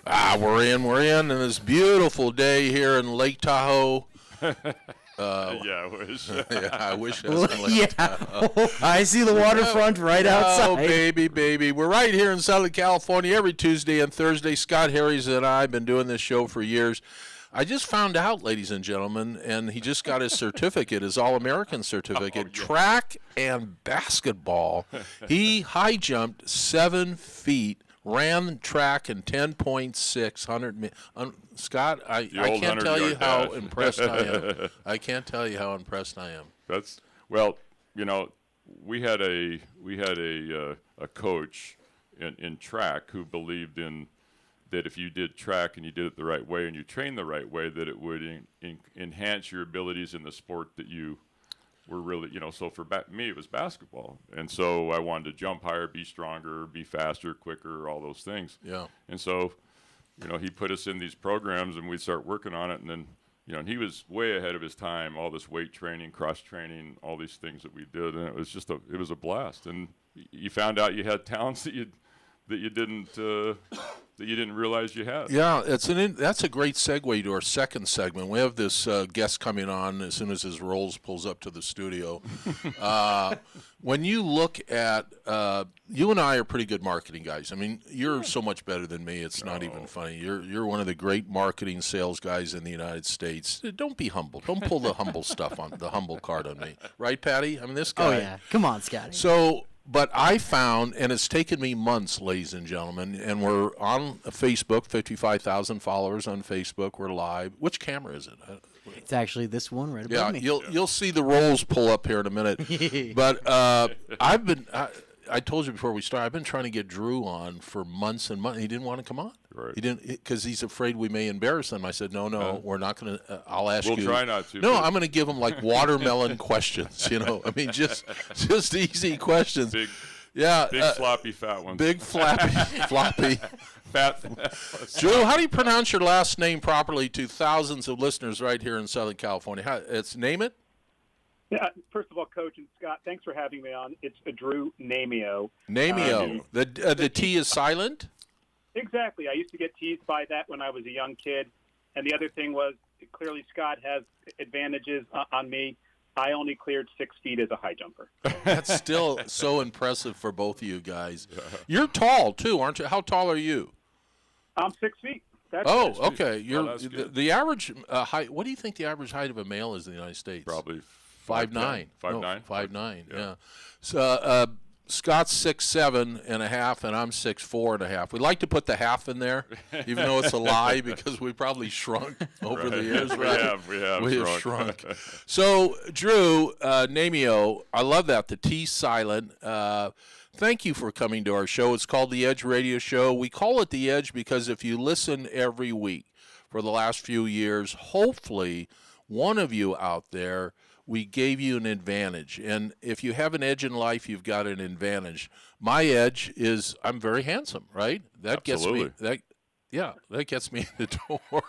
We're in this beautiful day here in Lake Tahoe. Yeah, I wish. Yeah, I wish I was in Lake Tahoe. I see the waterfront right outside. Oh, baby. We're right here in Southern California every Tuesday and Thursday. Scott Harries and I have been doing this show for years. I just found out, ladies and gentlemen, and he just got his certificate, his All-American certificate, track and basketball. He high jumped 7 feet, ran track in 10.6 Scott, I can't tell you how impressed I am. I can't tell you how impressed I am. We had a coach in track who believed in that if you did track and you did it the right way and you trained the right way, that it would enhance your abilities in the sport that you were really, so for me it was basketball. And so I wanted to jump higher, be stronger, be faster, quicker, all those things. Yeah. And so, he put us in these programs and we'd start working on it. And then, and he was way ahead of his time, all this weight training, cross training, all these things that we did. And it was just it was a blast. And you found out you had talents that you didn't realize you had. Yeah, that's a great segue to our second segment. We have this guest coming on as soon as his Rolls pulls up to the studio. When you look at, you and I are pretty good marketing guys. I mean, you're so much better than me. It's not even funny. You're one of the great marketing sales guys in the United States. Don't be humble. Don't pull the humble stuff on the humble card on me, right, Patty? I mean, this guy. Oh yeah, come on, Scotty. But I found, and it's taken me months, ladies and gentlemen, and we're on Facebook, 55,000 followers on Facebook. We're live. Which camera is it? It's actually this one right above me. You'll see the Rolls pull up here in a minute. But I told you before we started, I've been trying to get Drew on for months and months. He didn't want to come on. Right. He didn't, because he's afraid we may embarrass him. I said, no, we're not going to. I'll ask you. We'll try not to. No, I'm going to give him like watermelon questions. I mean, just easy questions. Big floppy fat ones. Big floppy. Fat. Drew, how do you pronounce your last name properly to thousands of listeners right here in Southern California? Name it? Yeah, first of all, Coach and Scott, thanks for having me on. It's Drew Namio. Namio. The T is silent? Exactly. I used to get teased by that when I was a young kid. And the other thing was, clearly Scott has advantages on me. I only cleared 6 feet as a high jumper. That's still so impressive for both of you guys. You're tall, too, aren't you? How tall are you? I'm 6 feet. Okay. You're the average height. What do you think the average height of a male is in the United States? Probably 5'9". 5'9". 5'9". Yeah. So Scott's 6'7.5", and I'm 6'4.5". We like to put the half in there, even though it's a lie, because we probably shrunk over the years. Right? We have shrunk. So Drew Namio, I love that. The T silent. Thank you for coming to our show. It's called The Edge Radio Show. We call it The Edge because if you listen every week for the last few years, hopefully one of you out there, we gave you an advantage. And if you have an edge in life, you've got an advantage. My edge is I'm very handsome, right? That Absolutely. That gets me in the door.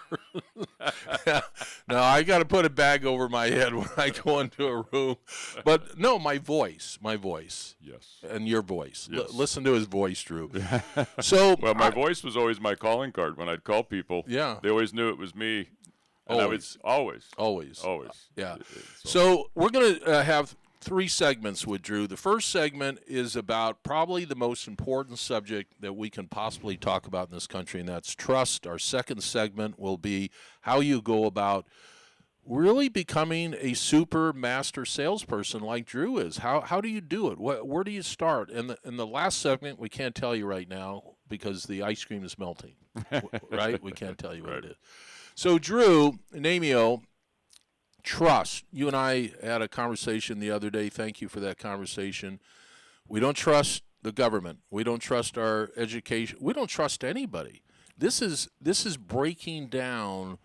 No, I got to put a bag over my head when I go into a room. But no, my voice. Yes. And your voice. Yes. Listen to his voice, Drew. My voice was always my calling card when I'd call people. Yeah. They always knew it was me. And Always. Always. Yeah. So we're going to have 3 segments with Drew. The first segment is about probably the most important subject that we can possibly talk about in this country, and that's trust. Our second segment will be how you go about really becoming a super master salesperson like Drew is. How do you do it? Where do you start? And the last segment, we can't tell you right now because the ice cream is melting, right? We can't tell you what it is. So, Drew Namio, trust. You and I had a conversation the other day. Thank you for that conversation. We don't trust the government. We don't trust our education. We don't trust anybody. This is breaking down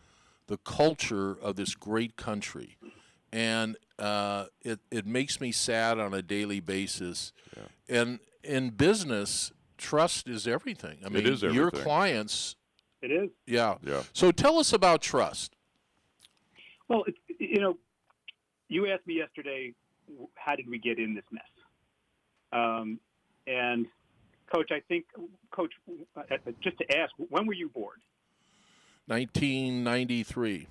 the culture of this great country. And it makes me sad on a daily basis. Yeah. And in business, trust is everything. I mean, it is everything. Your clients... It is. Yeah. So tell us about trust. Well, you asked me yesterday, how did we get in this mess? And Coach, I think, Coach, just to ask, when were you born? 1993.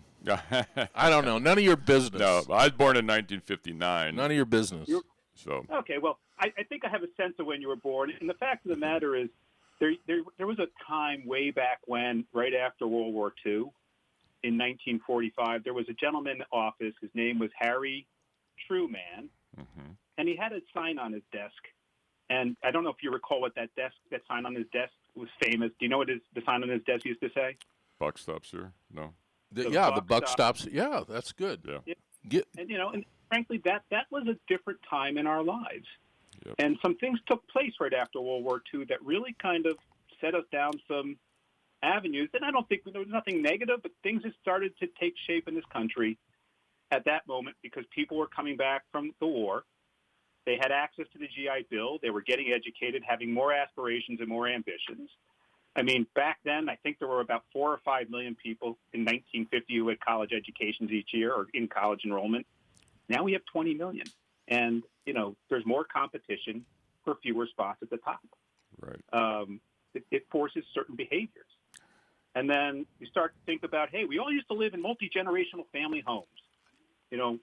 I don't know. None of your business. No, I was born in 1959. None of your business. So Okay, well, I think I have a sense of when you were born. And the fact of the matter is there was a time way back when, right after World War II, in 1945, there was a gentleman in office. His name was Harry Truman, and he had a sign on his desk. And I don't know if you recall what that sign on his desk was famous. Do you know what the sign on his desk used to say? buck stops here. No. The buck stops. Yeah, that's good. Yeah. And frankly, that was a different time in our lives. Yep. And some things took place right after World War II that really kind of set us down some avenues. And I don't think there was nothing negative, but things had started to take shape in this country at that moment because people were coming back from the war. They had access to the GI Bill. They were getting educated, having more aspirations and more ambitions. I mean, back then, I think there were about 4 or 5 million people in 1950 who had college educations each year or in college enrollment. Now we have 20 million. And, there's more competition for fewer spots at the top. Right. It forces certain behaviors. And then you start to think about, hey, we all used to live in multi-generational family homes.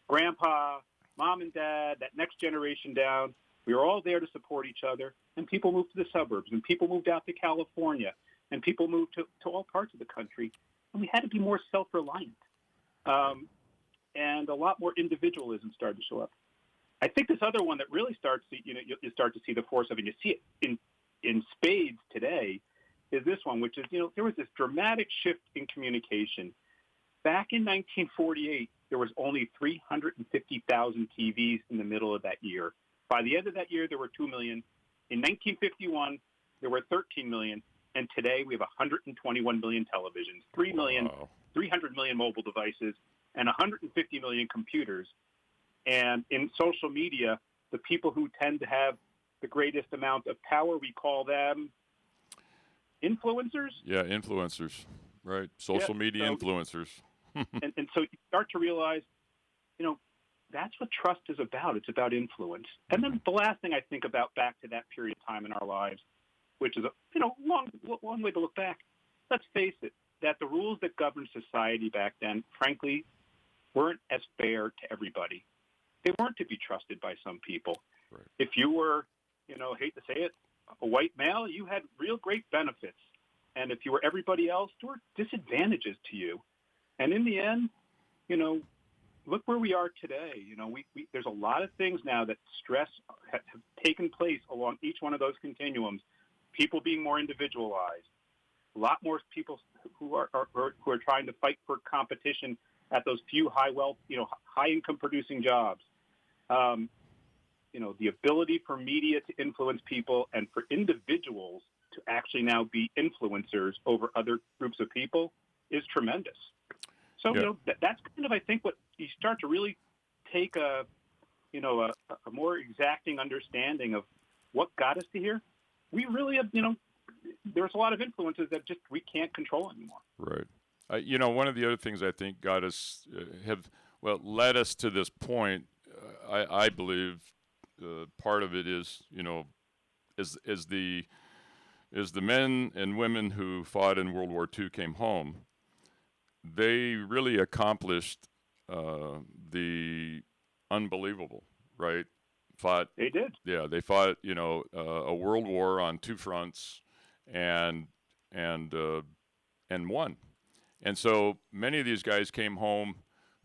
Grandpa, mom and dad, that next generation down, we were all there to support each other. And people moved to the suburbs, and people moved out to California, and people moved to all parts of the country. And we had to be more self-reliant. And a lot more individualism started to show up. I think this other one that really starts to, you start to see the force of it, and you see it in spades today, is this one, which is, there was this dramatic shift in communication. Back in 1948, there was only 350,000 TVs in the middle of that year. By the end of that year, there were 2 million. In 1951, there were 13 million. And today, we have 121 million televisions, 300 million mobile devices, and 150 million computers. And in social media, the people who tend to have the greatest amount of power, we call them influencers. Yeah, influencers, right? Social media influencers. and so you start to realize, that's what trust is about. It's about influence. And then the last thing I think about back to that period of time in our lives, which is a long way to look back. Let's face it, that the rules that governed society back then, frankly, weren't as fair to everybody. They weren't to be trusted by some people. Right. If you were, hate to say it, a white male, you had real great benefits. And if you were everybody else, there were disadvantages to you. And in the end, look where we are today. There's a lot of things now that stress have taken place along each one of those continuums. People being more individualized, a lot more people who are trying to fight for competition at those few high wealth, high income producing jobs. The ability for media to influence people and for individuals to actually now be influencers over other groups of people is tremendous. So, that's kind of, I think, what you start to really take a more exacting understanding of what got us to here. We really have, there's a lot of influences that just we can't control anymore. Right. One of the other things I think got us, led us to this point, I believe part of it is, as the men and women who fought in World War II came home, they really accomplished the unbelievable, right? They did. Yeah, they fought, a world war on two fronts, and won. And so many of these guys came home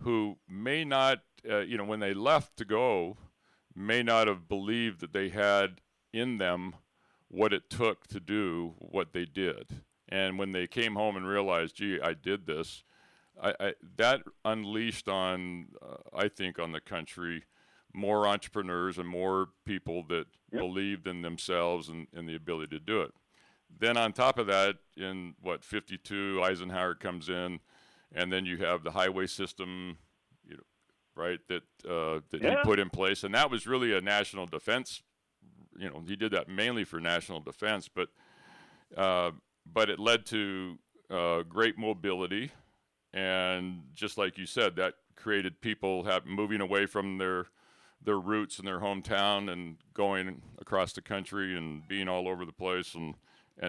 who may not, when they left to go, may not have believed that they had in them what it took to do what they did. And when they came home and realized, gee, I did this, that unleashed on, I think, on the country, more entrepreneurs and more people that believed in themselves and the ability to do it. Then on top of that, in 52, Eisenhower comes in, and then you have the highway system, right, that he put in place. And that was really a national defense. He did that mainly for national defense, but it led to great mobility. And just like you said, that created people moving away from their their roots in their hometown and going across the country and being all over the place and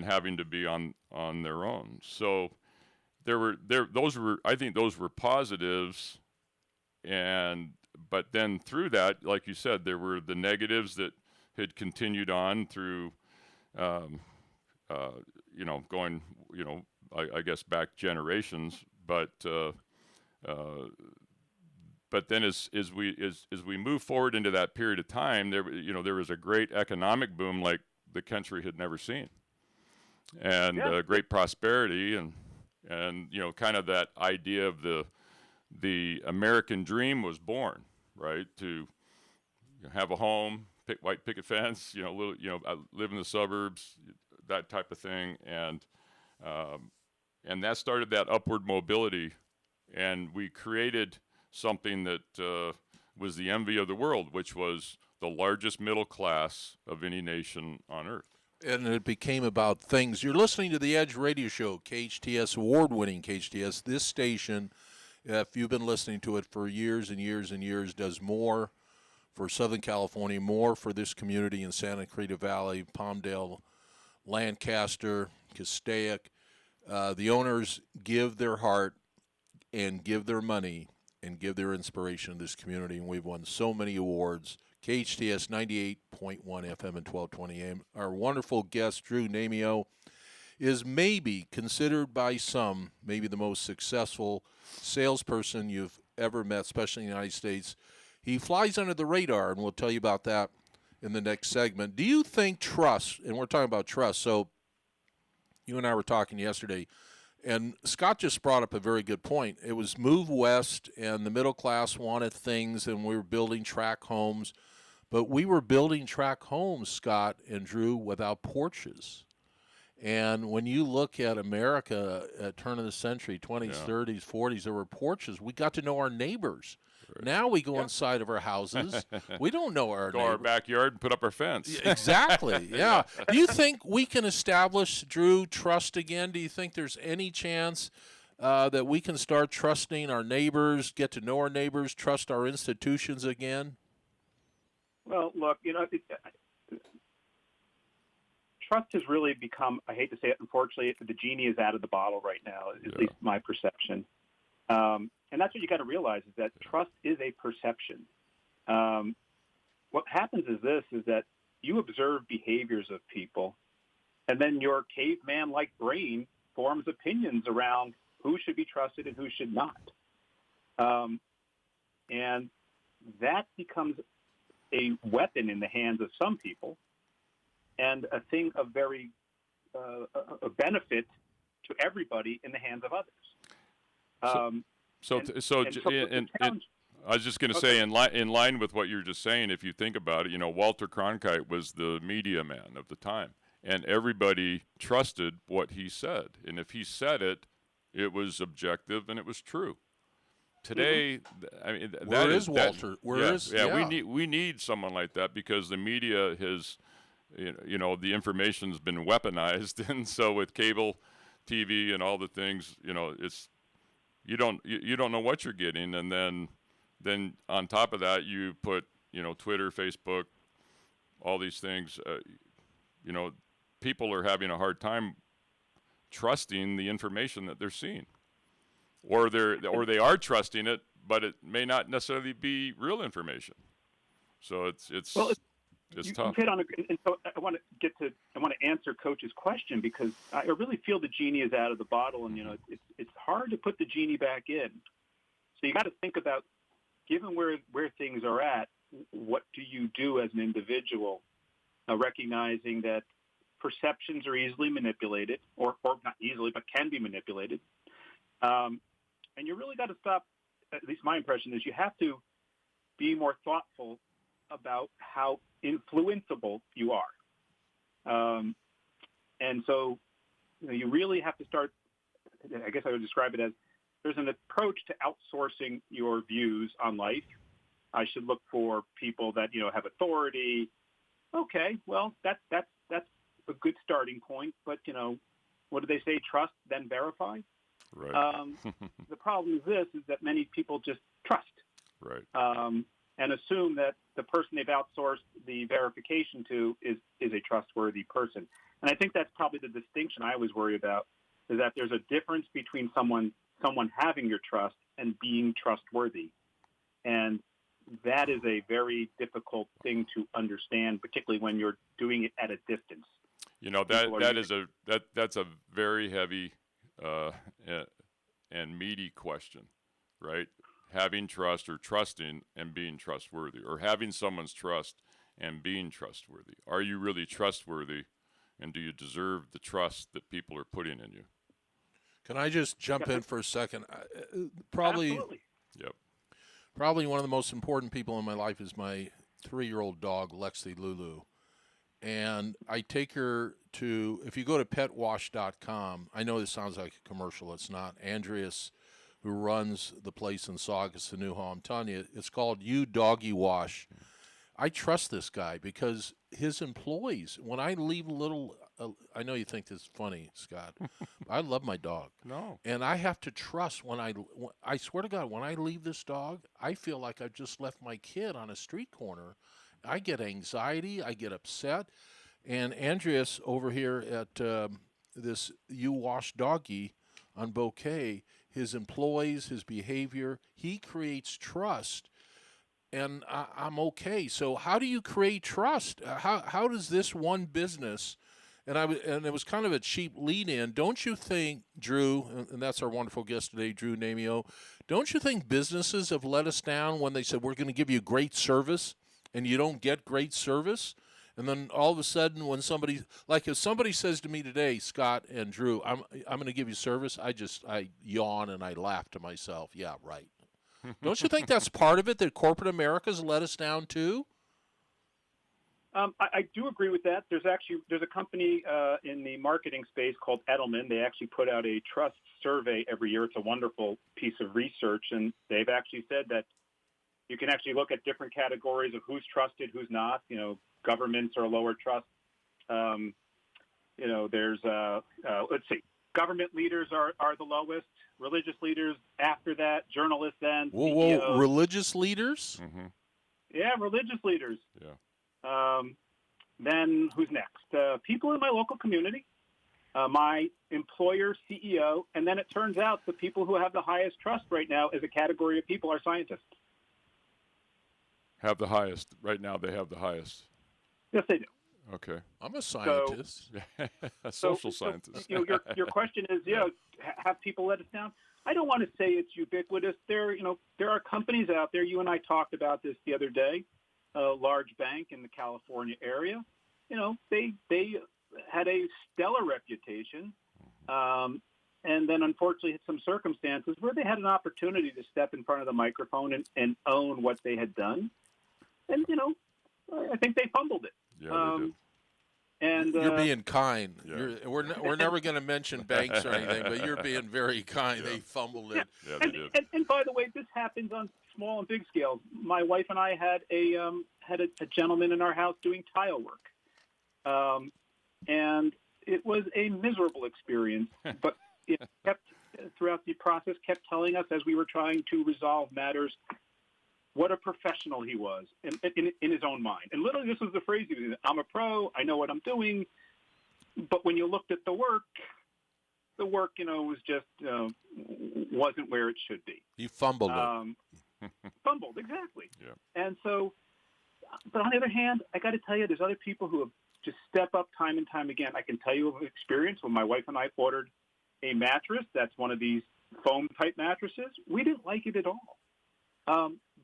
having to be on their own. So I think those were positives, but then through that, like you said, there were the negatives that had continued on through, going, I guess back generations, but then as we move forward into that period of time, there was a great economic boom like the country had never seen, and great prosperity, and kind of that idea of the American dream was born, right? To have a home, white picket fence, live in the suburbs, that type of thing, and that started that upward mobility, and we created something that was the envy of the world, which was the largest middle class of any nation on earth. And it became about things. You're listening to the Edge Radio Show, KHTS, award-winning KHTS. This station, if you've been listening to it for years and years and years, does more for Southern California, more for this community in Santa Cruz Valley, Palmdale, Lancaster, Castaic. The owners give their heart and give their money and give their inspiration to this community, and we've won so many awards. KHTS 98.1 FM and 1220 AM. Our wonderful guest, Drew Namio, is maybe considered by some maybe the most successful salesperson you've ever met, especially in the United States. He flies under the radar, and we'll tell you about that in the next segment. Do you think trust, and we're talking about trust, so you and I were talking yesterday, and Scott just brought up a very good point. It was move west, and the middle class wanted things, and we were building tract homes. But we were building tract homes, Scott and Drew, without porches. And when you look at America at turn of the century, 20s, 30s, 40s, there were porches. We got to know our neighbors. Right. Now we go inside of our houses. We don't know our neighbors. Go our backyard and put up our fence. Exactly, yeah. Do you think we can establish, Drew, trust again? Do you think there's any chance that we can start trusting our neighbors, get to know our neighbors, trust our institutions again? Well, look, trust has really become, I hate to say it, unfortunately, the genie is out of the bottle right now, at least my perception. And that's what you got to realize is that trust is a perception. What happens is that you observe behaviors of people, and then your caveman-like brain forms opinions around who should be trusted and who should not. And that becomes a weapon in the hands of some people and a thing of very a benefit to everybody in the hands of others. I was just going to say, in line with what you're just saying, if you think about it, Walter Cronkite was the media man of the time, and everybody trusted what he said. And if he said it, it was objective and it was true. Today, I mean, where is Walter? We need someone like that because the media has, the information's been weaponized, and so with cable TV and all the things, it's you don't know what you're getting, and then on top of that, you put Twitter, Facebook, all these things. People are having a hard time trusting the information that they're seeing. Or they are trusting it, but it may not necessarily be real information. So it's tough. You hit on and so I want to answer Coach's question because I really feel the genie is out of the bottle, and it's hard to put the genie back in. So you got to think about, given where things are at, what do you do as an individual, recognizing that perceptions are easily manipulated, or not easily, but can be manipulated. And you really got to stop, at least my impression is you have to be more thoughtful about how influenceable you are. And so you really have to start, I guess I would describe it as, there's an approach to outsourcing your views on life. I should look for people that, have authority. Okay, well, that's a good starting point. But, what do they say? Trust, then verify. Right. The problem is that many people just trust. Right. and assume that the person they've outsourced the verification to is a trustworthy person. And I think that's probably the distinction I always worry about, is that there's a difference between someone having your trust and being trustworthy. And that is a very difficult thing to understand, particularly when you're doing it at a distance. That's a very heavy and meaty question, right? Having trust or trusting and being trustworthy, or having someone's trust and being trustworthy. Are you really trustworthy, and do you deserve the trust that people are putting in you? Can I just jump in for a second? Probably. Absolutely. Yep. Probably one of the most important people in my life is my 3-year-old dog, Lexi Lulu. And I take her to, if you go to petwash.com, I know this sounds like a commercial. It's not. Andreas, who runs the place in Saugus, the New Home, I'm telling you, it's called You Doggy Wash. I trust this guy because his employees, when I leave a little, I know you think this is funny, Scott. I love my dog. No. And I have to trust I swear to God, when I leave this dog, I feel like I've just left my kid on a street corner. I get anxiety. I get upset. And Andreas over here at this You Wash Doggy on Bouquet, his employees, his behavior, he creates trust. And I'm okay. So how do you create trust? How does this one business, and it was kind of a cheap lead-in, don't you think, Drew, and that's our wonderful guest today, Drew Namio, don't you think businesses have let us down when they said, we're going to give you great service, and you don't get great service? And then all of a sudden when if somebody says to me today, Scott and Drew, I'm going to give you service, I yawn and I laugh to myself. Yeah, right. Don't you think that's part of it, that corporate America's let us down too? I do agree with that. There's a company in the marketing space called Edelman. They actually put out a trust survey every year. It's a wonderful piece of research, and they've actually said that you can actually look at different categories of who's trusted, who's not. Governments are a lower trust. There's let's see, government leaders are the lowest. Religious leaders after that. Journalists then. Whoa! Religious leaders? Mm-hmm. Yeah, religious leaders. Yeah. Then who's next? People in my local community, my employer, CEO, and then it turns out the people who have the highest trust right now as a category of people are scientists. Have the highest. Right now they have the highest. Yes, they do. Okay. I'm a scientist. A social scientist. Your question is, have people let us down? I don't want to say it's ubiquitous. There are companies out there. You and I talked about this the other day. A large bank in the California area. They had a stellar reputation, and then unfortunately hit some circumstances where they had an opportunity to step in front of the microphone and own what they had done. And I think they fumbled it. Yeah, they did. And you're being kind. Yeah. We're never going to mention banks or anything, but you're being very kind. Yeah. They fumbled it. Yeah, they did. And by the way, this happens on small and big scales. My wife and I had a gentleman in our house doing tile work, and it was a miserable experience. But it kept throughout the process kept telling us as we were trying to resolve matters what a professional he was in his own mind. And literally, this was the phrase he was: "I'm a pro. I know what I'm doing." But when you looked at the work was just wasn't where it should be. You fumbled it. Fumbled, exactly. Yeah. And so, but on the other hand, I got to tell you, there's other people who have just step up time and time again. I can tell you of experience when my wife and I ordered a mattress that's one of these foam-type mattresses. We didn't like it at all.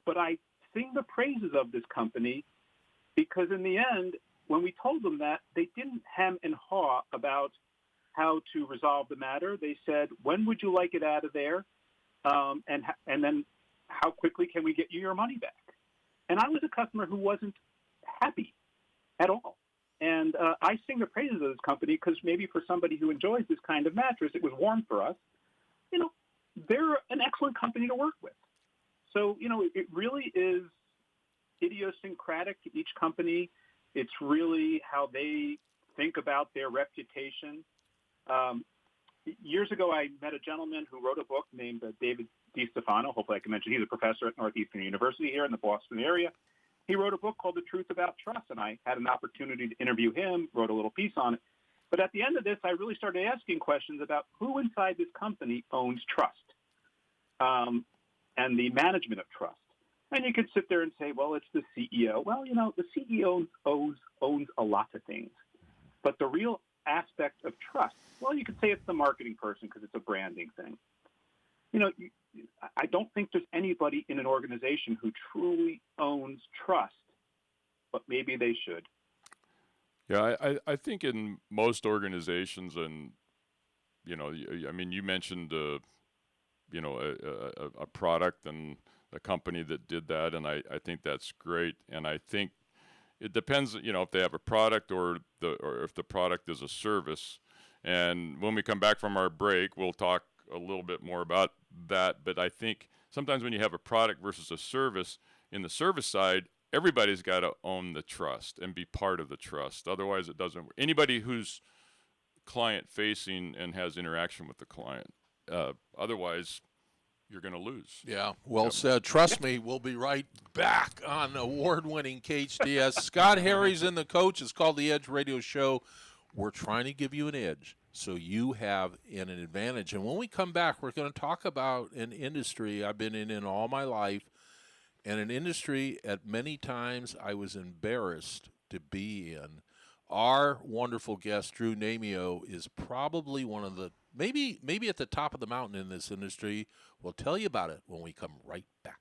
But I sing the praises of this company because in the end, when we told them that, they didn't hem and haw about how to resolve the matter. They said, when would you like it out of there? And then how quickly can we get you your money back? And I was a customer who wasn't happy at all. And I sing the praises of this company because maybe for somebody who enjoys this kind of mattress, it was warm for us. They're an excellent company to work with. So, it really is idiosyncratic to each company. It's really how they think about their reputation. years ago, I met a gentleman who wrote a book named David DiStefano. Hopefully I can mention he's a professor at Northeastern University here in the Boston area. He wrote a book called The Truth About Trust, and I had an opportunity to interview him, wrote a little piece on it. But at the end of this, I really started asking questions about who inside this company owns trust and the management of trust. And you could sit there and say, well, it's the CEO. Well, the CEO owns a lot of things. But the real aspect of trust, well, you could say it's the marketing person because it's a branding thing. I don't think there's anybody in an organization who truly owns trust, but maybe they should. Yeah, I think in most organizations, and you mentioned a product and a company that did that, and I think that's great. And I think it depends, if they have a product or if the product is a service. And when we come back from our break, we'll talk a little bit more about that. But I think sometimes when you have a product versus a service, in the service side, everybody's got to own the trust and be part of the trust. Otherwise, it doesn't work. Anybody who's client-facing and has interaction with the client. Otherwise, you're going to lose. Yeah, well said. Trust me, we'll be right back on award-winning KHTS. Scott Harries and the coach. It's called The Edge Radio Show. We're trying to give you an edge so you have an advantage. And when we come back, we're going to talk about an industry I've been in all my life, and an industry at many times I was embarrassed to be in. Our wonderful guest, Drew Namio, is probably one of the, maybe at the top of the mountain in this industry. We'll tell you about it when we come right back.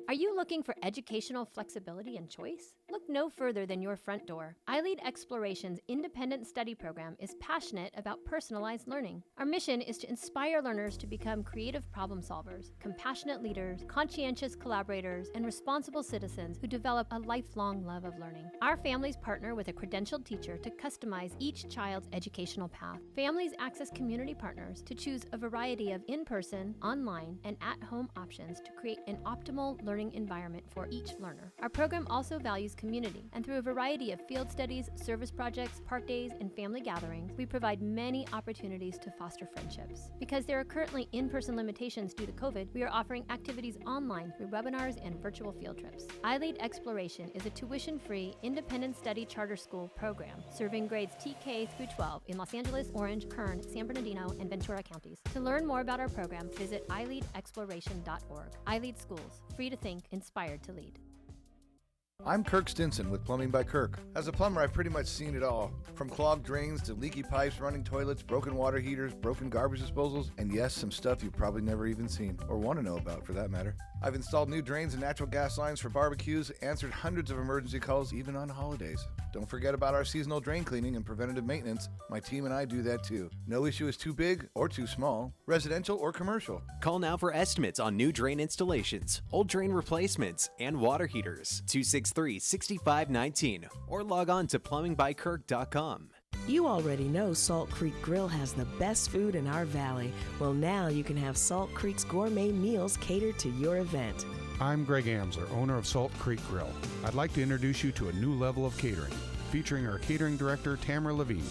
Are you looking for educational flexibility and choice? Look no further than your front door. iLead Exploration's independent study program is passionate about personalized learning. Our mission is to inspire learners to become creative problem solvers, compassionate leaders, conscientious collaborators, and responsible citizens who develop a lifelong love of learning. Our families partner with a credentialed teacher to customize each child's educational path. Families access community partners to choose a variety of in-person, online, and at-home options to create an optimal learning environment for each learner. Our program also values community, and through a variety of field studies, service projects, park days, and family gatherings, we provide many opportunities to foster friendships. Because there are currently in-person limitations due to COVID, we are offering activities online through webinars and virtual field trips. iLead Exploration is a tuition-free, independent study charter school program serving grades TK through 12 in Los Angeles, Orange, Kern, San Bernardino, and Ventura counties. To learn more about our program, visit iLeadExploration.org. iLead Schools, free to think, inspired to lead. I'm Kirk Stinson with Plumbing by Kirk. As a plumber, I've pretty much seen it all. From clogged drains to leaky pipes, running toilets, broken water heaters, broken garbage disposals, and yes, some stuff you've probably never even seen, or want to know about for that matter. I've installed new drains and natural gas lines for barbecues, answered hundreds of emergency calls even on holidays. Don't forget about our seasonal drain cleaning and preventative maintenance. My team and I do that too. No issue is too big or too small, residential or commercial. Call now for estimates on new drain installations, old drain replacements, and water heaters. 263-6519 or log on to plumbingbykirk.com. You already know Salt Creek Grill has the best food in our valley. Well, now you can have Salt Creek's gourmet meals catered to your event. I'm Greg Amsler, owner of Salt Creek Grill. I'd like to introduce you to a new level of catering, featuring our catering director, Tamara Levine.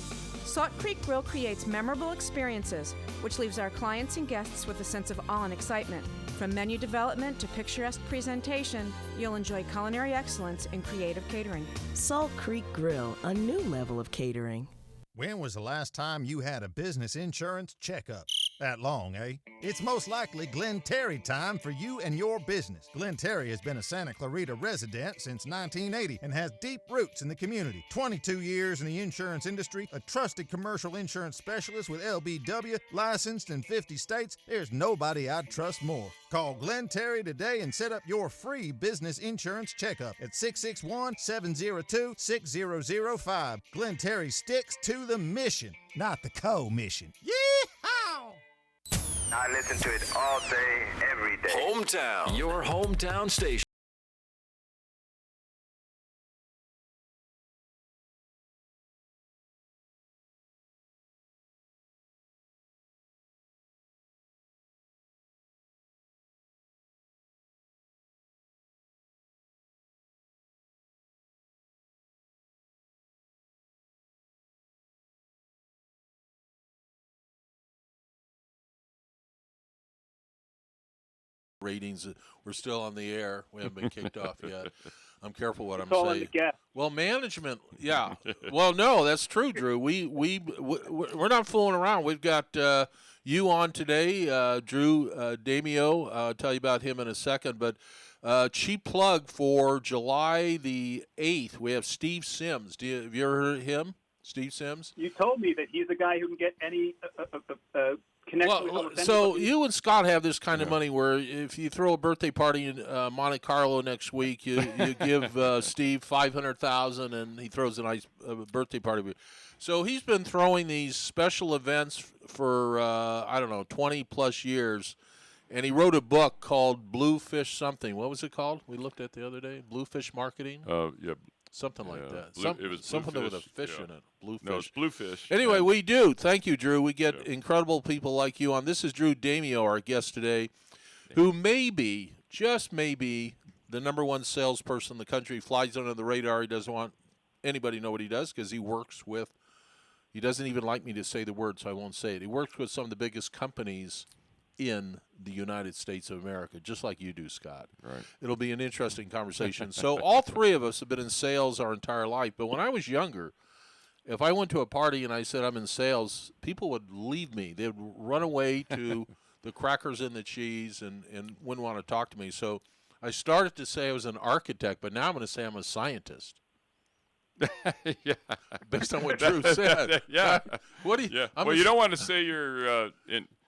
Salt Creek Grill creates memorable experiences, which leaves our clients and guests with a sense of awe and excitement. From menu development to picturesque presentation, you'll enjoy culinary excellence and creative catering. Salt Creek Grill, a new level of catering. When was the last time you had a business insurance checkup? That long, eh? It's most likely Glenn Terry time for you and your business. Glenn Terry has been a Santa Clarita resident since 1980 and has deep roots in the community. 22 years in the insurance industry, a trusted commercial insurance specialist with LBW, licensed in 50 states. There's nobody I'd trust more. Call Glenn Terry today and set up your free business insurance checkup at 661-702-6005. Glenn Terry sticks to the mission, not the co-mission. Yeehaw! I listen to it all day, every day. Hometown, your hometown station. ratings. We're still on the air. We haven't been kicked off yet. I'm careful what It's I'm all in saying. the guest. Well, management, yeah. Well, no, that's true, Drew. We're not fooling around. We've got you on today, Drew Damio. I'll tell you about him in a second. But cheap plug for July the 8th. We have Steve Sims. Have you ever heard of him, Steve Sims? You told me that he's a guy who can get any connection Well, with so you and Scott have this kind of money where if you throw a birthday party in Monte Carlo next week, you give Steve $500,000 and he throws a nice birthday party. So he's been throwing these special events for 20 plus years, and he wrote a book called Bluefish something. What was it called? We looked at the other day. Bluefish Marketing. Yep. Something like that. It was something with a Bluefish, fish in it. Bluefish. No, it's Bluefish. Anyway, we do. Thank you, Drew. We get incredible people like you on. This is Drew Damio, our guest today, who may be, just maybe, the number one salesperson in the country. Flies under the radar. He doesn't want anybody to know what he does because he works with, he doesn't even like me to say the word, so I won't say it. He works with some of the biggest companies in the United States of America, just like you do, Scott. Right. It'll be an interesting conversation. So all three of us have been in sales our entire life. But when I was younger, if I went to a party and I said I'm in sales, people would leave me. They would run away to the crackers and the cheese and wouldn't want to talk to me. So I started to say I was an architect, but now I'm going to say I'm a scientist. Yeah. Based on what Drew said. Yeah. What do you? Yeah. I'm Well, a- you don't want to say you're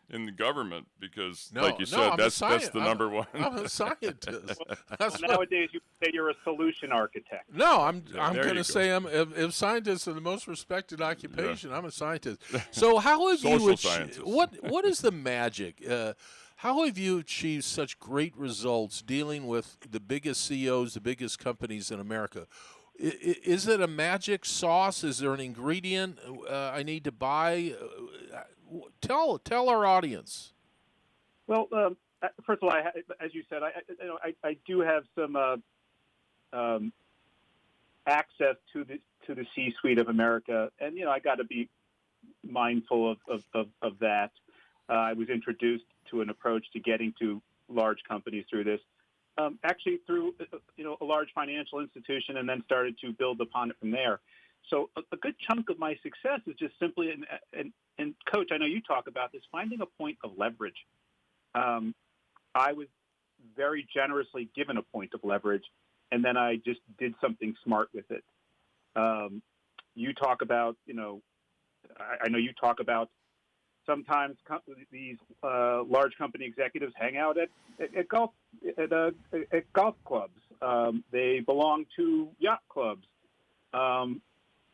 in the government because, like you said, that's the number one. I'm a scientist. Well, nowadays, you say you're a solution architect. No, I'm there going you to go. say if scientists are the most respected occupation, I'm a scientist. So how have you Social scientist. what is the magic? How have you achieved such great results dealing with the biggest CEOs, the biggest companies in America? Is it a magic sauce? Is there an ingredient I need to buy? Tell our audience. Well, first of all, as you said, I do have some access to the C-suite of America, and I got to be mindful of that. I was introduced to an approach to getting to large companies through this, actually through a large financial institution, and then started to build upon it from there. So a good chunk of my success is just simply, and Coach, I know you talk about this, finding a point of leverage. I was very generously given a point of leverage, and then I just did something smart with it. You talk about, I know you talk about sometimes these large company executives hang out at golf clubs. They belong to yacht clubs.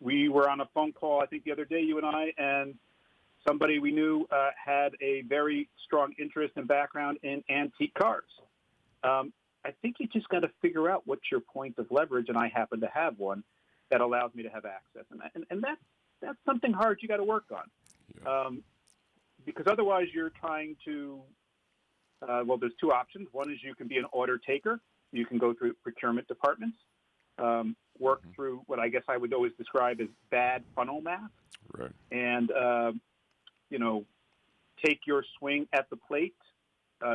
We were on a phone call, I think the other day, you and I, and somebody we knew had a very strong interest and background in antique cars. I think you just got to figure out what's your point of leverage, and I happen to have one that allows me to have access. And that's something hard you got to work on. Yeah. Because otherwise you're trying to, there's two options. One is you can be an order taker. You can go through procurement departments, work through what I guess I would always describe as bad funnel math. Right. And, take your swing at the plate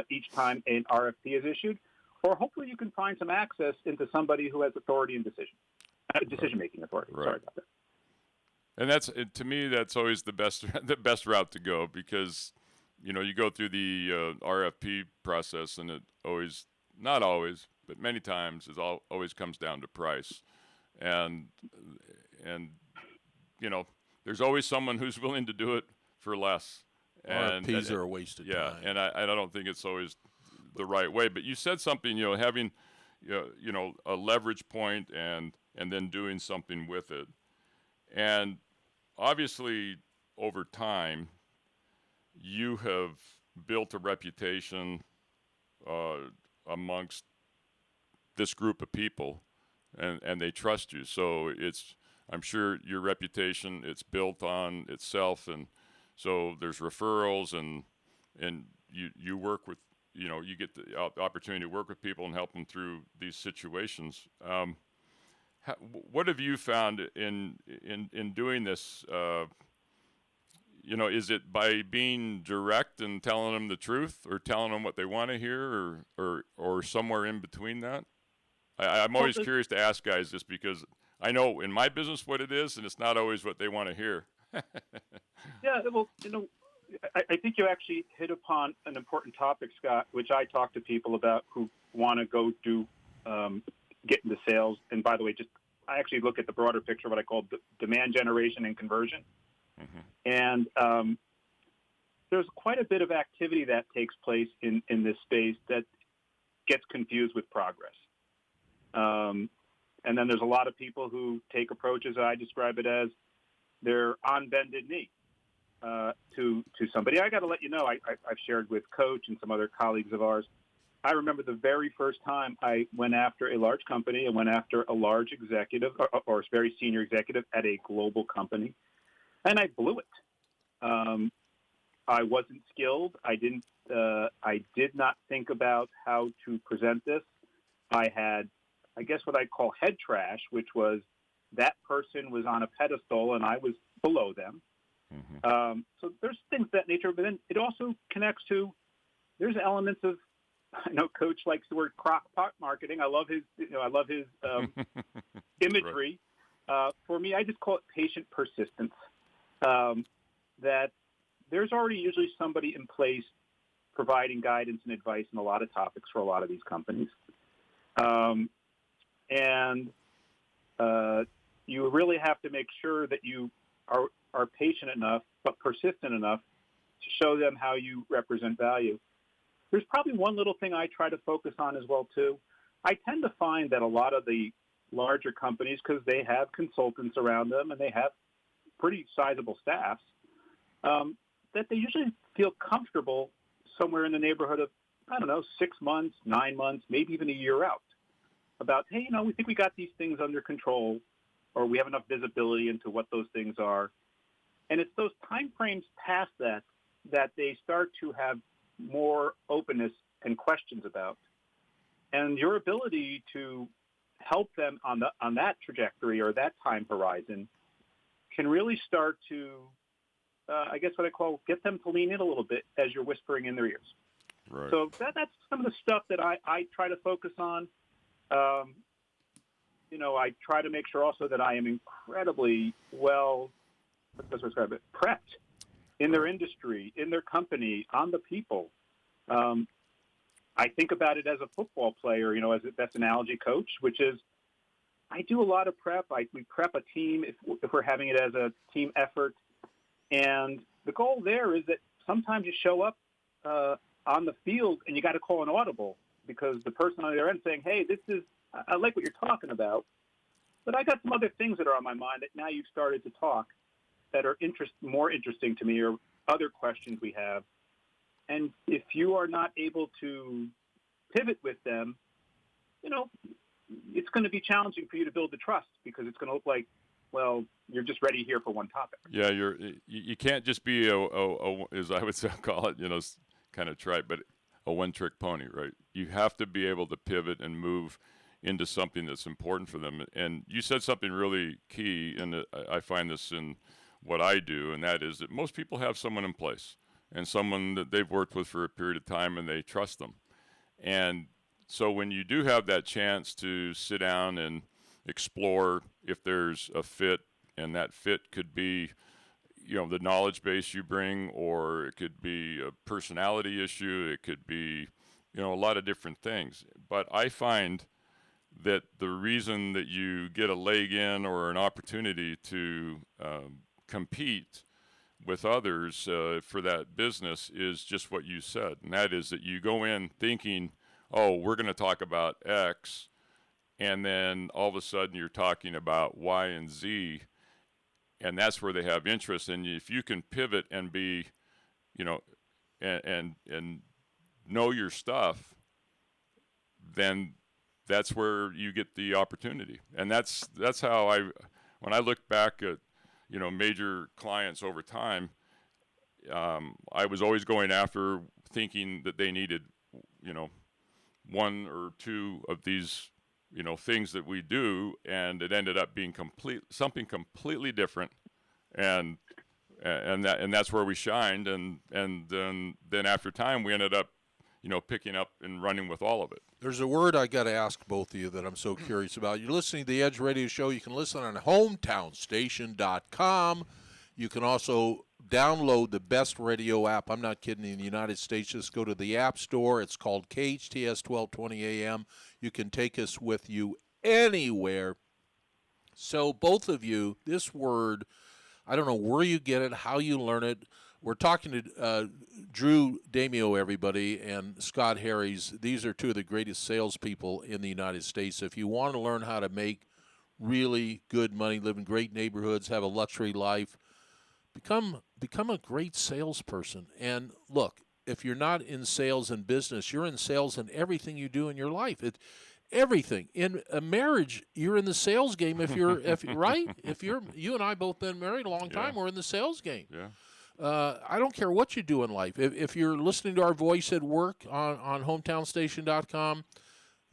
each time an RFP is issued. Or hopefully you can find some access into somebody who has authority and decision-making authority. Right. Sorry about that. And that's, to me, that's always the best route to go because, you go through the RFP process and it always, not always, but many times always comes down to price. And there's always someone who's willing to do it for less. RFPs are a waste of time. And I don't think it's always the right way. But you said something, having, a leverage point and then doing something with it. And obviously, over time, you have built a reputation amongst this group of people, and they trust you. So I'm sure your reputation, it's built on itself, and so there's referrals, and you work with, you get the opportunity to work with people and help them through these situations. What have you found in doing this? is it by being direct and telling them the truth, or telling them what they want to hear, or somewhere in between that? I'm always curious to ask guys this, because I know in my business what it is, and it's not always what they want to hear. Yeah, well, I think you actually hit upon an important topic, Scott, which I talk to people about who want to go get into sales. And by the way, I actually look at the broader picture, what I call demand generation and conversion. Mm-hmm. And there's quite a bit of activity that takes place in this space that gets confused with progress. And then there's a lot of people who take approaches, I describe it as they're on bended knee to somebody. I got to let you know, I've shared with Coach and some other colleagues of ours. I remember the very first time I went after a large company and went after a large executive or a very senior executive at a global company, and I blew it. I wasn't skilled. I did not think about how to present this. I had, I guess, what I call head trash, which was that person was on a pedestal and I was below them. Mm-hmm. So there's things of that nature, but then it also connects to, there's elements of, I know Coach likes the word crock pot marketing. I love his imagery. Right. For me, I just call it patient persistence. That there's already usually somebody in place providing guidance and advice on a lot of topics for a lot of these companies. And you really have to make sure that you are patient enough but persistent enough to show them how you represent value. There's probably one little thing I try to focus on as well, too. I tend to find that a lot of the larger companies, because they have consultants around them and they have pretty sizable staffs, that they usually feel comfortable somewhere in the neighborhood of, 6 months, 9 months, maybe even a year out about, hey, we think we got these things under control, or we have enough visibility into what those things are. And it's those time frames past that they start to have more openness and questions about. And your ability to help them on that trajectory or that time horizon can really start to, I guess what I call, get them to lean in a little bit as you're whispering in their ears. Right. So that's some of the stuff that I try to focus on. I try to make sure also that I am incredibly prepped in their industry, in their company, on the people. I think about it as a football player, as a best analogy coach, which is I do a lot of prep. We prep a team if we're having it as a team effort. And the goal there is that sometimes you show up on the field and you got to call an audible because the person on the other end saying, hey, I like what you're talking about, but I got some other things that are on my mind that now you've started to talk that are more interesting to me, or other questions we have. And if you are not able to pivot with them, it's going to be challenging for you to build the trust because it's going to look like, well, you're just ready here for one topic. Yeah, you can't just be as I would call it, kind of trite, but a one-trick pony, right? You have to be able to pivot and move into something that's important for them. And you said something really key, and I find this in what I do, and that is that most people have someone in place and someone that they've worked with for a period of time and they trust them. And so when you do have that chance to sit down and explore if there's a fit, and that fit could be, the knowledge base you bring, or it could be a personality issue, it could be, a lot of different things. But I find that the reason that you get a leg in or an opportunity to compete with others for that business is just what you said, and that is that you go in thinking, oh, we're going to talk about X, and then all of a sudden you're talking about Y and Z, and that's where they have interest. And if you can pivot and be, and know your stuff, then that's where you get the opportunity. And that's how when I look back at, major clients over time, I was always going after thinking that they needed, one or two of these, things that we do, and it ended up being something completely different. And and that's where we shined, and then after time we ended up, picking up and running with all of it. There's a word I got to ask both of you that I'm so curious about. You're listening to the Edge Radio Show. You can listen on hometownstation.com. You can also download the best radio app. I'm not kidding. In the United States, just go to the App Store. It's called KHTS 1220 AM. You can take us with you anywhere. So both of you, this word, I don't know where you get it, how you learn it. We're talking to Drew Damio, everybody, and Scott Harries. These are two of the greatest salespeople in the United States. If you want to learn how to make really good money, live in great neighborhoods, have a luxury life, become a great salesperson. And look, if you're not in sales and business, you're in sales in everything you do in your life. Everything in a marriage, you're in the sales game. Right? If you and I both been married a long time, we're in the sales game. Yeah. I don't care what you do in life. If you're listening to our voice at work on hometownstation.com,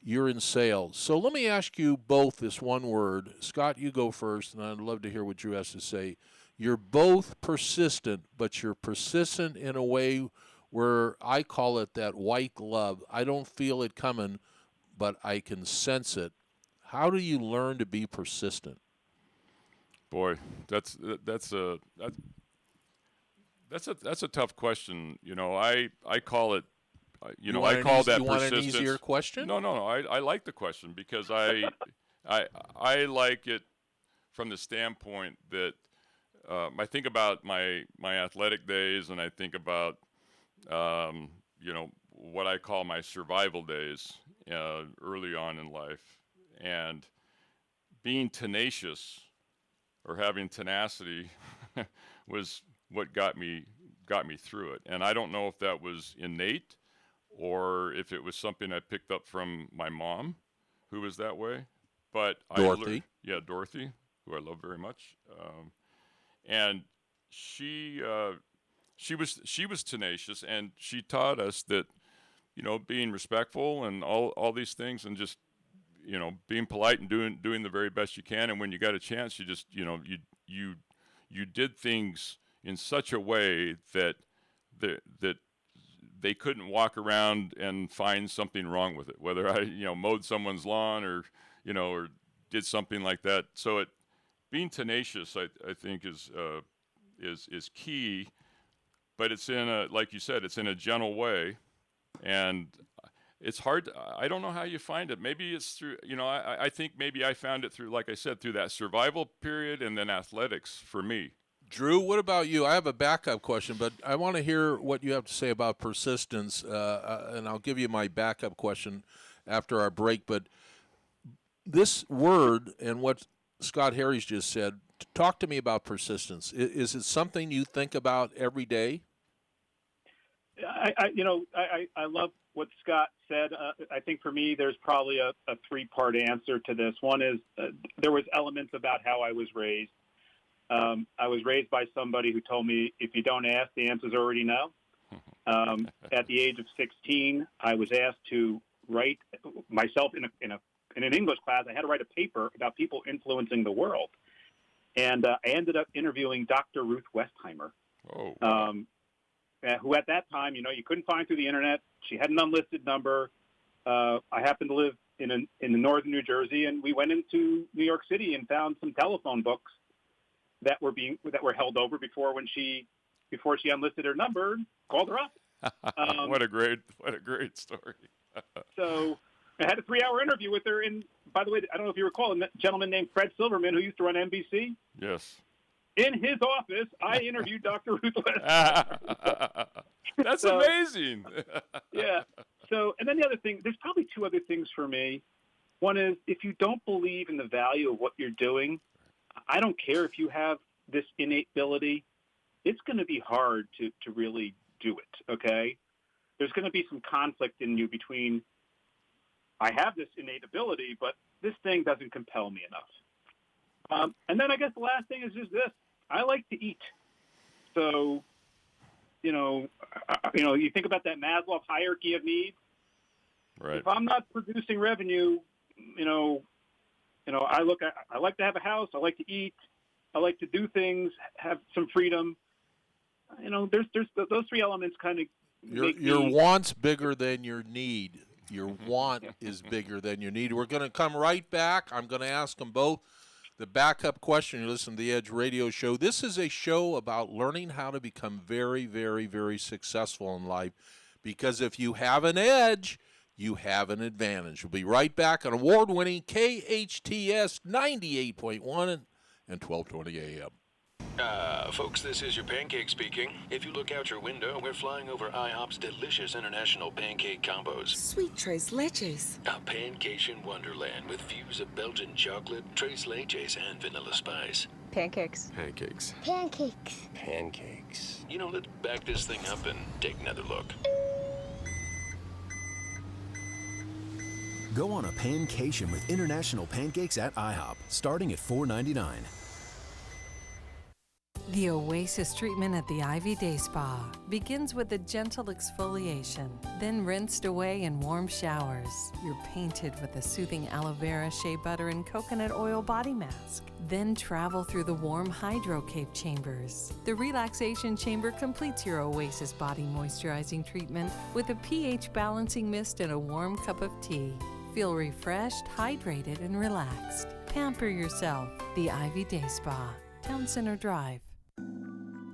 you're in sales. So let me ask you both this one word. Scott, you go first, and I'd love to hear what Drew has to say. You're both persistent, but you're persistent in a way where I call it that white glove. I don't feel it coming, but I can sense it. How do you learn to be persistent? Boy, that's a tough question. I call it. I call that persistence. You want an easier question? No. I like the question because I like it from the standpoint that I think about my athletic days, and I think about what I call my survival days early on in life, and being tenacious or having tenacity was what got me through it. And I don't know if that was innate or if it was something I picked up from my mom, who was that way. But Dorothy, Dorothy, who I love very much, and she was tenacious, and she taught us that being respectful and all these things, and just being polite and doing the very best you can. And when you got a chance, you just you did things in such a way that they couldn't walk around and find something wrong with it, whether I mowed someone's lawn or did something like that. So being tenacious, I think is key, but it's like you said, it's in a gentle way, and it's hard. I don't know how you find it. Maybe it's through, I think maybe I found it through, like I said, through that survival period and then athletics for me. Drew, what about you? I have a backup question, but I want to hear what you have to say about persistence, and I'll give you my backup question after our break. But this word and what Scott Harries just said, talk to me about persistence. Is it something you think about every day? I love what Scott said. I think for me, there's probably a three-part answer to this. One is there was elements about how I was raised. I was raised by somebody who told me, if you don't ask, the answer's already no. At the age of 16, I was asked to write myself in an English class. I had to write a paper about people influencing the world. And I ended up interviewing Dr. Ruth Westheimer, who at that time, you couldn't find through the internet. She had an unlisted number. I happened to live in northern New Jersey, and we went into New York City and found some telephone books that were held over before she unlisted her number, called her up. What a great story. So I had a 3-hour interview with her. And by the way, I don't know if you recall a gentleman named Fred Silverman who used to run NBC. Yes. In his office, I interviewed Dr. Ruth Westheimer. That's amazing. Yeah. So, and then the other thing, there's probably two other things for me. One is, if you don't believe in the value of what you're doing, I don't care if you have this innate ability, it's going to be hard to really do it, okay? There's going to be some conflict in you between, I have this innate ability, but this thing doesn't compel me enough. And then I guess the last thing is just this. I like to eat. So, you think about that Maslow hierarchy of needs. Right. If I'm not producing revenue, I like to have a house. I like to eat. I like to do things, have some freedom. there's those three elements kind of your want's bigger than your need. Your want is bigger than your need. We're going to come right back. I'm going to ask them both the backup question. You listen to the Edge Radio Show. This is a show about learning how to become very, very, very successful in life, because if you have an edge, you have an advantage. We'll be right back on award-winning KHTS 98.1 and 1220 AM. Folks, this is your pancake speaking. If you look out your window, we're flying over IHOP's delicious international pancake combos. Sweet tres leches. A pancation wonderland with views of Belgian chocolate, tres leches, and vanilla spice. Pancakes. Pancakes. Pancakes. Pancakes. Let's back this thing up and take another look. Go on a pancation with international pancakes at IHOP, starting at $4.99. The Oasis treatment at the Ivy Day Spa begins with a gentle exfoliation, then rinsed away in warm showers. You're painted with a soothing aloe vera, shea butter, and coconut oil body mask. Then travel through the warm Hydro Cape chambers. The relaxation chamber completes your Oasis body moisturizing treatment with a pH balancing mist and a warm cup of tea. Feel refreshed, hydrated, and relaxed. Pamper yourself. The Ivy Day Spa, Town Center Drive.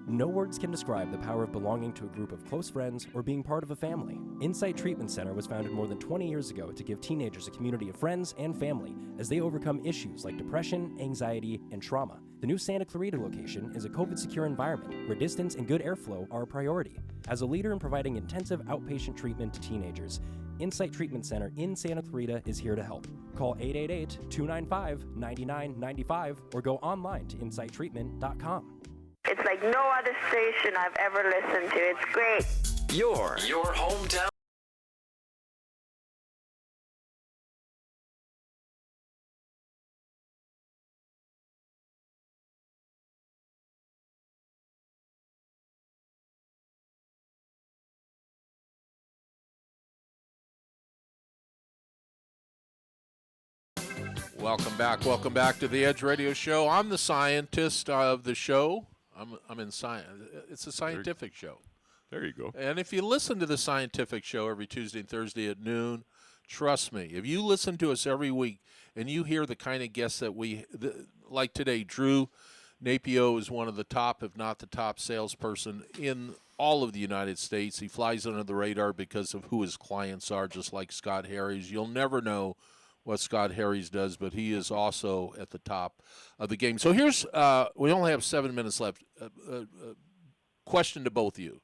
No words can describe the power of belonging to a group of close friends or being part of a family. Insight Treatment Center was founded more than 20 years ago to give teenagers a community of friends and family as they overcome issues like depression, anxiety, and trauma. The new Santa Clarita location is a COVID-secure environment where distance and good airflow are a priority. As a leader in providing intensive outpatient treatment to teenagers, Insight Treatment Center in Santa Clarita is here to help. Call 888-295-9995 or go online to insighttreatment.com. It's like no other station I've ever listened to. It's great. Your hometown. Welcome back to the Edge Radio Show. I'm the scientist of the show. I'm in science. It's a scientific show. There you go. And if you listen to the scientific show every Tuesday and Thursday at noon, trust me, if you listen to us every week and you hear the kind of guests that like today, Drew Napio is one of the top, if not the top salesperson in all of the United States. He flies under the radar because of who his clients are, just like Scott Harries. You'll never know what Scott Harries does, but he is also at the top of the game. So here's, we only have 7 minutes left. Question to both of you.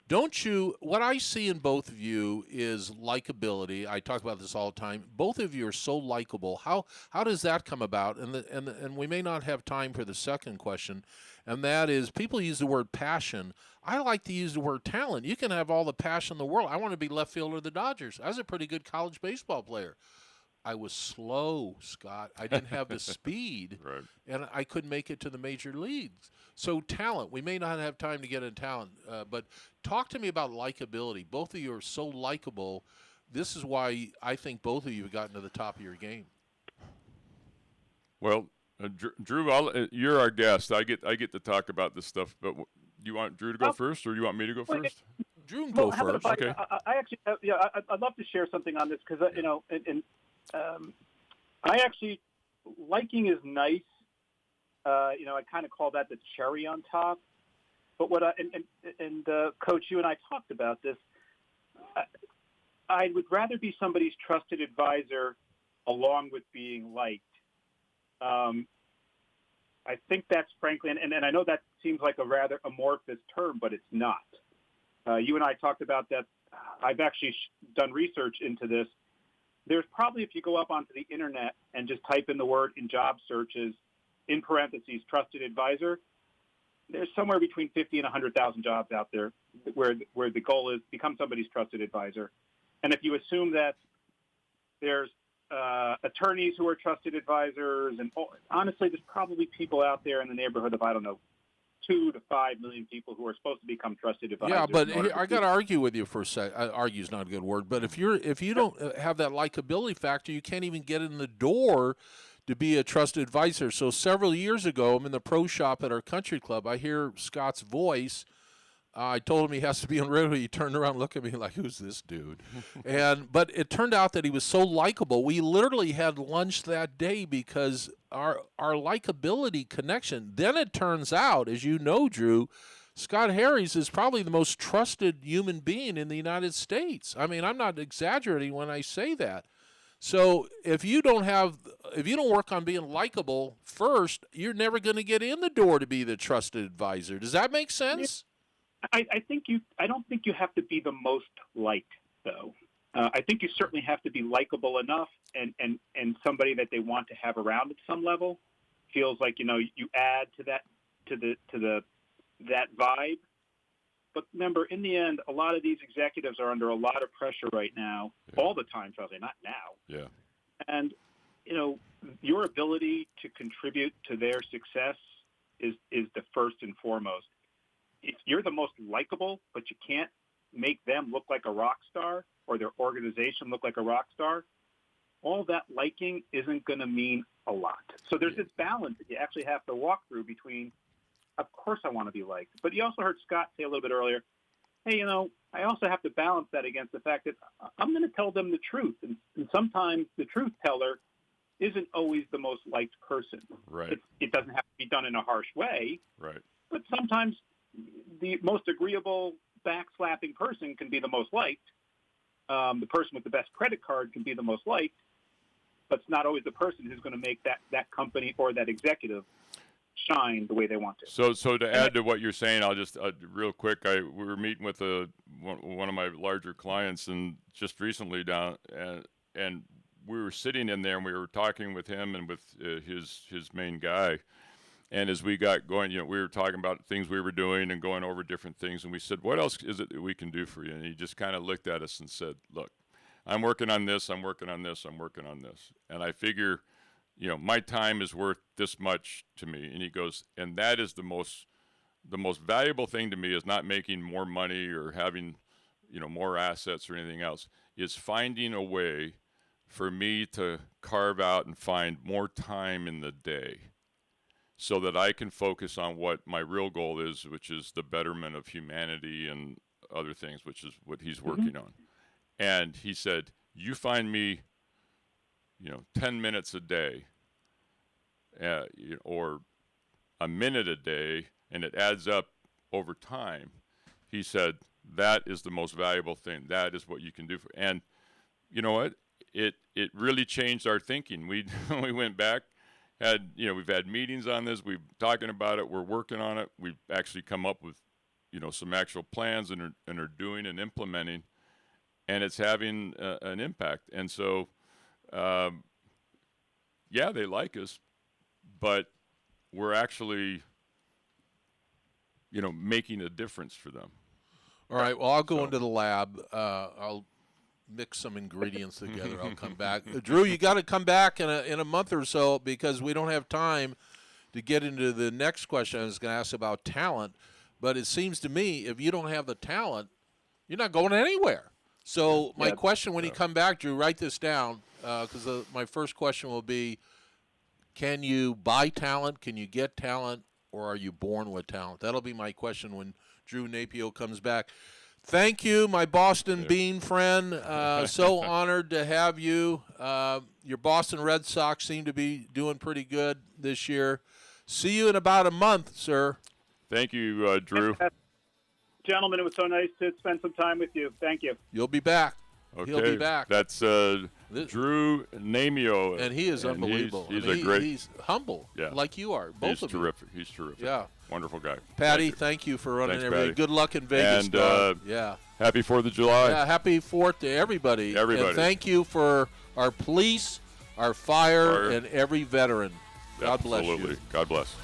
Don't you, what I see in both of you is likability. I talk about this all the time. Both of you are so likable. How does that come about? And we may not have time for the second question, and that is people use the word passion. I like to use the word talent. You can have all the passion in the world. I want to be left fielder of the Dodgers. I was a pretty good college baseball player. I was slow, Scott. I didn't have the speed, right, and I couldn't make it to the major leagues. So talent, we may not have time to get into talent, but talk to me about likability. Both of you are so likable. This is why I think both of you have gotten to the top of your game. Well, Drew, you're our guest. I get to talk about this stuff, but do you want Drew to go first, or do you want me to go first? Drew can go first. Okay. I actually, I'd love to share something on this because I actually, liking is nice. I kind of call that the cherry on top. But what Coach, you and I talked about this. I would rather be somebody's trusted advisor along with being liked. I think that's frankly, and I know that seems like a rather amorphous term, but it's not. You and I talked about that. I've actually done research into this. There's probably, if you go up onto the internet and just type in the word in job searches, in parentheses, trusted advisor, there's somewhere between 50 and 100,000 jobs out there where the goal is become somebody's trusted advisor. And if you assume that there's attorneys who are trusted advisors, and honestly, there's probably people out there in the neighborhood of, 2 to 5 million people who are supposed to become trusted advisors. Yeah, but I got to argue with you for a sec. Argue is not a good word, but if you don't have that likability factor, you can't even get in the door to be a trusted advisor. So several years ago, I'm in the pro shop at our country club. I hear Scott's voice, I told him he has to be on radio. He turned around and looked at me like, who's this dude? But it turned out that he was so likable. We literally had lunch that day because our likability connection. Then it turns out, as you know, Drew, Scott Harries is probably the most trusted human being in the United States. I mean, I'm not exaggerating when I say that. So if you don't work on being likable first, you're never going to get in the door to be the trusted advisor. Does that make sense? I don't think you have to be the most liked, though. I think you certainly have to be likable enough and somebody that they want to have around at some level. Feels like, you add to that vibe. But remember, in the end, a lot of these executives are under a lot of pressure right now, all the time, Charlie, not now. Yeah. And, your ability to contribute to their success is the first and foremost. If you're the most likable, but you can't make them look like a rock star or their organization look like a rock star, all that liking isn't going to mean a lot. So there's this balance that you actually have to walk through between, of course I want to be liked. But you also heard Scott say a little bit earlier, hey, I also have to balance that against the fact that I'm going to tell them the truth. And sometimes the truth teller isn't always the most liked person. Right. It doesn't have to be done in a harsh way. Right. But sometimes the most agreeable, backslapping person can be the most liked. The person with the best credit card can be the most liked. But it's not always the person who's going to make that company or that executive shine the way they want to. So to add to what you're saying, I'll just real quick. We were meeting with one of my larger clients, and just recently and we were sitting in there and we were talking with him and with his main guy. And as we got going, we were talking about things we were doing and going over different things. And we said, "What else is it that we can do for you?" And he just kind of looked at us and said, "Look, I'm working on this. I'm working on this. I'm working on this. And I figure." My time is worth this much to me. And he goes, and that is the most valuable thing to me is not making more money or having, more assets or anything else, is finding a way for me to carve out and find more time in the day so that I can focus on what my real goal is, which is the betterment of humanity and other things, which is what he's working on. And he said, you find me 10 minutes a day or a minute a day, and it adds up over time. He said, that is the most valuable thing. That is what you can do. And you know what? It really changed our thinking. We went back, we've had meetings on this. We've talking about it. We're working on it. We've actually come up with, some actual plans and are doing and implementing, and it's having an impact. And so, they like us, but we're actually, making a difference for them. All right. Well, I'll go into the lab. I'll mix some ingredients together. I'll come back. Drew, you got to come back in a month or so because we don't have time to get into the next question. I was going to ask about talent, but it seems to me if you don't have the talent, you're not going anywhere. So my question when you come back, Drew, write this down because my first question will be, can you buy talent? Can you get talent? Or are you born with talent? That'll be my question when Drew Napio comes back. Thank you, my Boston Bean friend. So honored to have you. Your Boston Red Sox seem to be doing pretty good this year. See you in about a month, sir. Thank you, Drew. Gentlemen, it was so nice to spend some time with you. Thank you. You'll be back. Okay. He'll be back. That's Drew Namio. And he is unbelievable. He's humble, like you are. Both of you. He's terrific. Yeah. Wonderful guy. Patty, thank you for running everything. Good luck in Vegas. And happy 4th of July. Yeah, happy 4th to everybody. Everybody. And thank you for our police, our fire, and every veteran. God bless you. Absolutely. God bless.